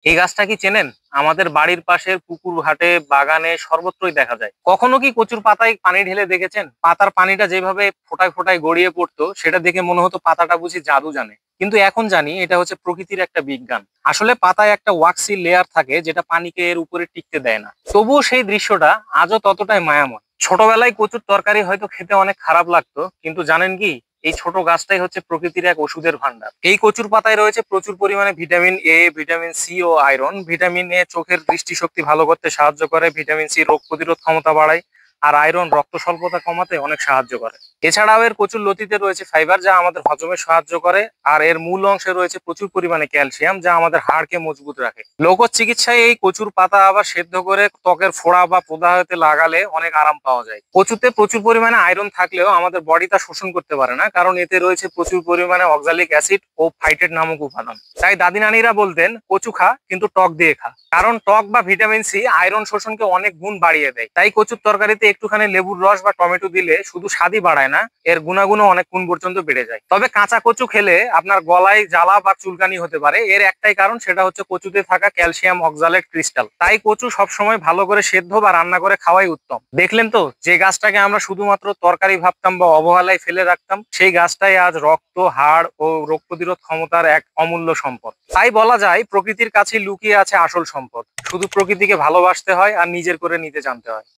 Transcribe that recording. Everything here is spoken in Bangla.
এই গাছটা কি চেনেন? আমাদের বাড়ির পাশের পুকুর ঘাটে বাগানে সর্বত্রই দেখা যায়। কখনো কি কচুর পাতায় পানি ঢেলে দেখেছেন? পাতার পানিটা যেভাবে ফোঁটায় ফোঁটায় গড়িয়ে পড়তো সেটা দেখে মনে হতো পাতাটা বুঝি জাদু জানে। কিন্তু এখন জানি এটা হচ্ছে প্রকৃতির একটা বিজ্ঞান। আসলে পাতায় একটা ওয়াক্সি লেয়ার থাকে যেটা পানিকে এর উপরে টিকতে দেয় না। তবুও সেই দৃশ্যটা আজও ততটাই মায়াময়। ছোটবেলায় কচুর তরকারি হয়তো খেতে অনেক খারাপ লাগতো, কিন্তু জানেন কি, এই ছোট গাছটাই হচ্ছে প্রকৃতির এক ওষুধের ভান্ডার। এই কচুর পাতায় রয়েছে প্রচুর পরিমাণে ভিটামিন এ, ভিটামিন সি ও আয়রন। ভিটামিন এ চোখের দৃষ্টিশক্তি ভালো করতে সাহায্য করে, ভিটামিন সি রোগ প্রতিরোধ ক্ষমতা বাড়ায়, আর আয়রন রক্ত স্বল্পতা কমাতে অনেক সাহায্য করে। এছাড়াও এর কচুর লতিতে রয়েছে ফাইবার যা আমাদের হজমে সাহায্য করে, আর এর মূল অংশে রয়েছে প্রচুর পরিমাণে ক্যালসিয়াম যা আমাদের হাড়কে মজবুত রাখে। লোকজ চিকিৎসায় এই কচুর পাতা আবার সেদ্ধ করে ত্বকের ফোড়া বা প্রদাহতে লাগালে অনেক আরাম পাওয়া যায়। কচুতে প্রচুর পরিমাণে আয়রন থাকলেও আমাদের বডি তা শোষণ করতে পারে না, কারণ এতে রয়েছে প্রচুর পরিমাণে অক্সালিক অ্যাসিড ও ফাইটেট নামক উপাদান। তাই দাদি নানিরা বলতেন কচু খা, কিন্তু টক দিয়ে খা, কারণ টক বা ভিটামিন সি আয়রন শোষণকে অনেক গুণ বাড়িয়ে দেয়। তাই কচুর তরকারিতে একটুখানি লেবুর রস বা টমেটো দিলে শুধু স্বাদই বাড়ায় না, এর গুণাগুণও অনেক গুণ পর্যন্ত বেড়ে যায়। তবে কাঁচা কচু খেলে আপনার গলায় জ্বালা বা চুলকানি হতে পারে, এর একটাই কারণ, সেটা হচ্ছে কচুতে থাকা ক্যালসিয়াম অক্সালেট ক্রিস্টাল। তাই কচু সবসময় ভালো করে সেদ্ধ বা রান্না করে খাওয়াই উত্তম। দেখলেন তো, যে গাছটাকে আমরা শুধুমাত্র তরকারি ভাবতাম বা অবহেলায় ফেলে রাখতাম, সেই গাছটাই আজ রক্ত, হাড় ও রোগ প্রতিরোধ ক্ষমতার এক অমূল্য সম্পদ। তাই বলা যায় প্রকৃতির কাছে লুকিয়ে আছে আসল সম্পদ। শুধু প্রকৃতিকে ভালোবাসতে হয় আর নিজের করে নিতে জানতে হয়।